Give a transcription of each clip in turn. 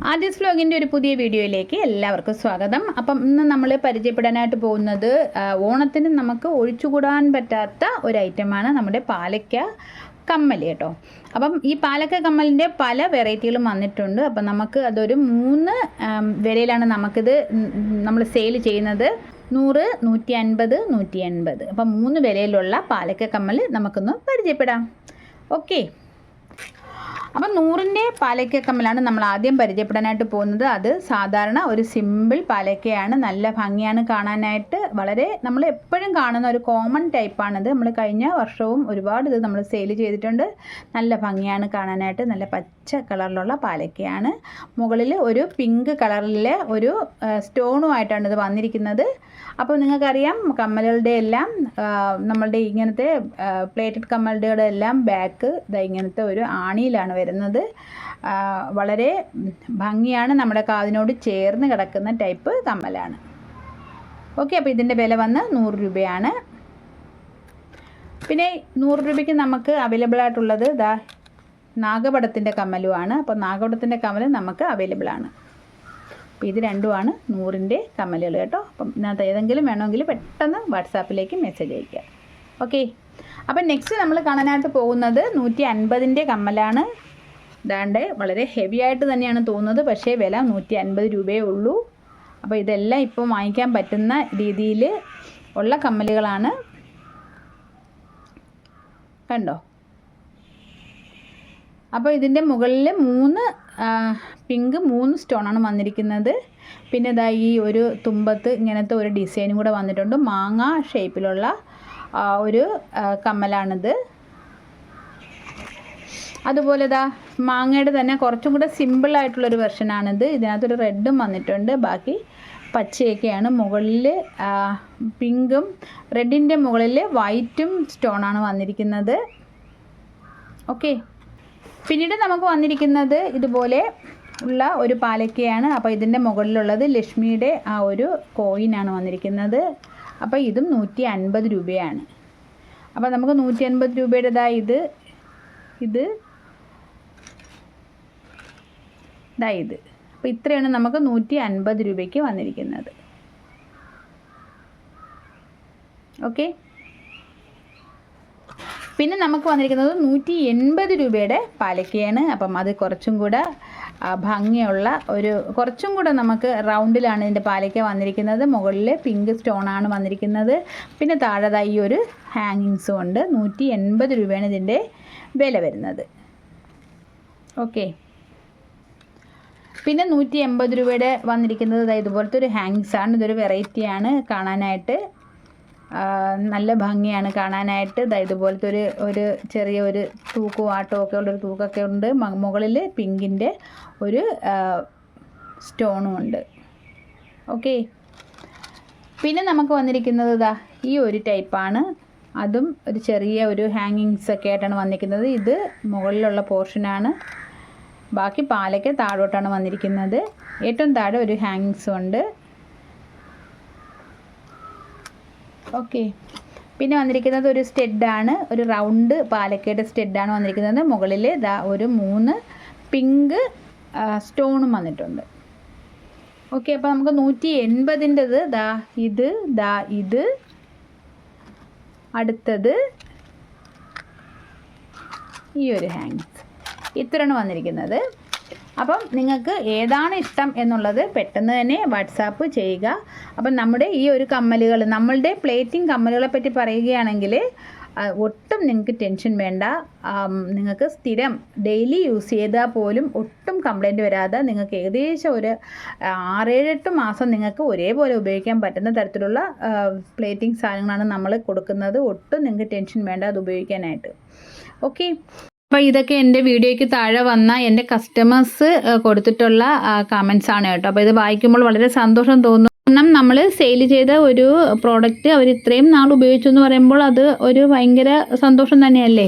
ആദ്യസ് വ്ലോഗിൻ്റെ ഒരു പുതിയ വീഡിയോയിലേക്ക് എല്ലാവർക്കും സ്വാഗതം. അപ്പം ഇന്ന് നമ്മൾ പരിചയപ്പെടാനായിട്ട് പോകുന്നത് ഓണത്തിന് നമുക്ക് ഒഴിച്ചുകൂടാൻ പറ്റാത്ത ഒരു ഐറ്റമാണ് നമ്മുടെ പാലക്ക കമ്മൽ കേട്ടോ. അപ്പം ഈ പാലക്ക കമ്മലിൻ്റെ പല വെറൈറ്റികളും വന്നിട്ടുണ്ട്. അപ്പം നമുക്ക് അതൊരു 3 വിലയിലാണ് നമുക്കിത് നമ്മൾ സെയിൽ ചെയ്യുന്നത്. 100, 150, 180. അപ്പം 3 വിലയിലുള്ള പാലക്ക കമ്മൽ നമുക്കൊന്ന് പരിചയപ്പെടാം. ഓക്കെ, അപ്പം 100ൻ്റെ പാലക്ക കമ്മലാണ് നമ്മൾ ആദ്യം പരിചയപ്പെടാനായിട്ട് പോകുന്നത്. അത് സാധാരണ ഒരു സിമ്പിൾ പാലക്കയാണ്, നല്ല ഭംഗിയാണ് കാണാനായിട്ട്. വളരെ നമ്മൾ എപ്പോഴും കാണുന്ന ഒരു കോമൺ ടൈപ്പാണിത്. നമ്മൾ കഴിഞ്ഞ വർഷവും ഒരുപാട് ഇത് നമ്മൾ സെയിൽ ചെയ്തിട്ടുണ്ട്. നല്ല ഭംഗിയാണ് കാണാനായിട്ട്, നല്ല പച്ച കളറിലുള്ള പാലക്കയാണ്. മുകളിൽ ഒരു പിങ്ക് കളറിലെ ഒരു സ്റ്റോണുമായിട്ടാണ് ഇത് വന്നിരിക്കുന്നത്. അപ്പോൾ നിങ്ങൾക്കറിയാം, കമ്മലുകളുടെ എല്ലാം നമ്മളുടെ ഇങ്ങനത്തെ പ്ലേറ്റഡ് കമ്മലുകളുടെ എല്ലാം ബാക്ക് ഇങ്ങനത്തെ ഒരു ആണിയിലാണ് വരുന്നത്. വളരെ ഭംഗിയാണ്, നമ്മുടെ കാതിനോട് ചേർന്ന് കിടക്കുന്ന ടൈപ്പ് കമ്മലാണ്. ഓക്കെ, അപ്പോൾ ഇതിൻ്റെ വില വന്ന് 100 രൂപയാണ്. പിന്നെ 100 രൂപയ്ക്ക് നമുക്ക് അവൈലബിൾ ആയിട്ടുള്ളത് നാഗപടത്തിൻ്റെ കമ്മലുമാണ്. അപ്പോൾ നാഗപടത്തിൻ്റെ കമ്മൽ നമുക്ക് അവൈലബിൾ ആണ്. അപ്പോൾ ഇത് രണ്ടുമാണ് 100ൻ്റെ കമ്മലുകൾ കേട്ടോ. അപ്പം ഇതിനകത്ത് ഏതെങ്കിലും വേണമെങ്കിൽ പെട്ടെന്ന് വാട്സാപ്പിലേക്ക് മെസ്സേജ് അയയ്ക്കുക. ഓക്കെ, അപ്പം നെക്സ്റ്റ് നമ്മൾ കാണാനായിട്ട് പോകുന്നത് 150ൻ്റെ കമ്മലാണ്. ഇതാണ്ട് വളരെ ഹെവി ആയിട്ട് തന്നെയാണ് തോന്നുന്നത്, പക്ഷേ വില 150 രൂപയേ ഉള്ളൂ. അപ്പോൾ ഇതെല്ലാം ഇപ്പോൾ വാങ്ങിക്കാൻ പറ്റുന്ന രീതിയിൽ ഉള്ള കമ്മലുകളാണ്. കണ്ടോ? അപ്പോൾ ഇതിൻ്റെ മുകളിൽ 3 പിങ്ക് 3 സ്റ്റോണാണ് വന്നിരിക്കുന്നത്. പിന്നെ ഇതാ ഈ ഒരു തുമ്പത്ത് ഇങ്ങനത്തെ ഒരു ഡിസൈനും കൂടെ വന്നിട്ടുണ്ട്. മാങ്ങ ഷേപ്പിലുള്ള ഒരു കമ്മലാണിത്. അതുപോലെ മാങ്ങയുടെ തന്നെ കുറച്ചും കൂടെ സിമ്പിളായിട്ടുള്ളൊരു വെർഷനാണിത്. ഇതിനകത്തൊരു റെഡും വന്നിട്ടുണ്ട്, ബാക്കി പച്ചയൊക്കെയാണ്. മുകളിൽ പിങ്കും റെഡിൻ്റെ മുകളിൽ വൈറ്റും സ്റ്റോണാണ് വന്നിരിക്കുന്നത്. ഓക്കെ, പിന്നീട് നമുക്ക് വന്നിരിക്കുന്നത് ഇതുപോലെ ഉള്ള ഒരു പാലക്കയാണ്. അപ്പോൾ ഇതിൻ്റെ മുകളിലുള്ളത് ലക്ഷ്മിയുടെ ആ ഒരു കോയിനാണ് വന്നിരിക്കുന്നത്. അപ്പോൾ ഇതും 150 രൂപയാണ്. അപ്പോൾ നമുക്ക് 150 രൂപയുടെ ഇത് അപ്പോൾ ഇത്രയാണ് നമുക്ക് 150 രൂപയ്ക്ക് വന്നിരിക്കുന്നത്. ഓക്കെ, പിന്നെ നമുക്ക് വന്നിരിക്കുന്നത് 180 രൂപയുടെ പാലക്കയാണ്. അപ്പം അത് കുറച്ചും കൂടെ ഭംഗിയുള്ള കുറച്ചും കൂടെ നമുക്ക് റൗണ്ടിലാണ് ഇതിൻ്റെ പാലക്ക വന്നിരിക്കുന്നത്. മുകളിൽ പിങ്ക് സ്റ്റോണാണ് വന്നിരിക്കുന്നത്. പിന്നെ താഴെ ഈ ഒരു ഹാങ്ങിങ്സും ഉണ്ട്. 180 രൂപയാണ് ഇതിൻ്റെ വില വരുന്നത്. ഓക്കെ, പിന്നെ 180 രൂപയുടെ വന്നിരിക്കുന്നത് ഇതുപോലത്തെ ഒരു ഹാങ്ങിങ്സാണ്. ഇതൊരു വെറൈറ്റിയാണ് കാണാനായിട്ട്, നല്ല ഭംഗിയാണ് കാണാനായിട്ട്. ഇതുപോലത്തെ ഒരു ചെറിയ ഒരു തൂക്കും ആട്ടവും ഒക്കെ ഉള്ളൊരു തൂക്കൊക്കെ ഉണ്ട്. മുകളിൽ പിങ്കിൻ്റെ ഒരു സ്റ്റോണും ഉണ്ട്. ഓക്കെ, പിന്നെ നമുക്ക് വന്നിരിക്കുന്നത് ഈ ഒരു ടൈപ്പാണ്. അതും ഒരു ചെറിയ ഒരു ഹാങ്ങിങ്സ് ഒക്കെ ആയിട്ടാണ് വന്നിരിക്കുന്നത്. ഇത് മുകളിലുള്ള പോർഷനാണ്, ബാക്കി പാലക്ക താഴോട്ടാണ് വന്നിരിക്കുന്നത്. ഏറ്റവും താഴെ ഒരു ഹാങ്ങിങ്സും ഉണ്ട്. ഓക്കെ, പിന്നെ വന്നിരിക്കുന്നത് ഒരു സ്റ്റെഡാണ്, ഒരു റൗണ്ട് പാലക്കയുടെ സ്റ്റെഡാണ് വന്നിരിക്കുന്നത്. മുകളിൽ ഒരു 3 പിങ്ക് സ്റ്റോണും വന്നിട്ടുണ്ട്. ഓക്കെ, അപ്പോൾ നമുക്ക് 180ൻ്റെത് ഇത് അടുത്തത് ഈ ഒരു ഹാങ്സ്, ഇത്രയാണ് വന്നിരിക്കുന്നത്. അപ്പം നിങ്ങൾക്ക് ഏതാണ് ഇഷ്ടം എന്നുള്ളത് പെട്ടെന്ന് തന്നെ വാട്സാപ്പ് ചെയ്യുക. അപ്പം നമ്മുടെ ഈ ഒരു കമ്മലുകൾ, നമ്മളുടെ പ്ലേറ്റിംഗ് കമ്മലുകളെ പറ്റി പറയുകയാണെങ്കിൽ ഒട്ടും നിങ്ങൾക്ക് ടെൻഷൻ വേണ്ട. നിങ്ങൾക്ക് സ്ഥിരം ഡെയിലി യൂസ് ചെയ്താൽ പോലും ഒട്ടും കംപ്ലൈൻറ്റ് വരാതെ നിങ്ങൾക്ക് ഏകദേശം ഒരു 6-7 മാസം നിങ്ങൾക്ക് ഒരേപോലെ ഉപയോഗിക്കാൻ പറ്റുന്ന തരത്തിലുള്ള പ്ലേറ്റിംഗ് സാധനങ്ങളാണ് നമ്മൾ കൊടുക്കുന്നത്. ഒട്ടും നിങ്ങൾക്ക് ടെൻഷൻ വേണ്ട അത് ഉപയോഗിക്കാനായിട്ട്. ഓക്കെ, അപ്പോൾ ഇതൊക്കെ എൻ്റെ വീഡിയോയ്ക്ക് താഴെ വന്ന എൻ്റെ കസ്റ്റമേഴ്സ് കൊടുത്തിട്ടുള്ള കമൻസ് ആണ് കേട്ടോ. അപ്പോൾ ഇത് വായിക്കുമ്പോൾ വളരെ സന്തോഷം തോന്നുന്നു. കാരണം നമ്മൾ സെയിൽ ചെയ്ത ഒരു പ്രോഡക്റ്റ് അവർ ഇത്രയും നാൾ ഉപയോഗിച്ചു എന്ന് പറയുമ്പോൾ അത് ഒരു ഭയങ്കര സന്തോഷം തന്നെയല്ലേ.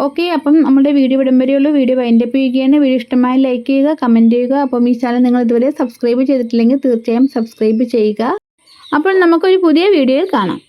ഓക്കെ, അപ്പം നമ്മുടെ വീഡിയോ വിടുമ്പോഴേയുള്ളൂ. വീഡിയോ വൈൻഡപ്പ് ചെയ്യുകയാണ്. വീഡിയോ ഇഷ്ടമായി ലൈക്ക് ചെയ്യുക, കമൻറ്റ് ചെയ്യുക. അപ്പം ഈ ചാനൽ നിങ്ങൾ ഇതുവരെ സബ്സ്ക്രൈബ് ചെയ്തിട്ടില്ലെങ്കിൽ തീർച്ചയായും സബ്സ്ക്രൈബ് ചെയ്യുക. അപ്പോൾ നമുക്കൊരു പുതിയ വീഡിയോയിൽ കാണാം.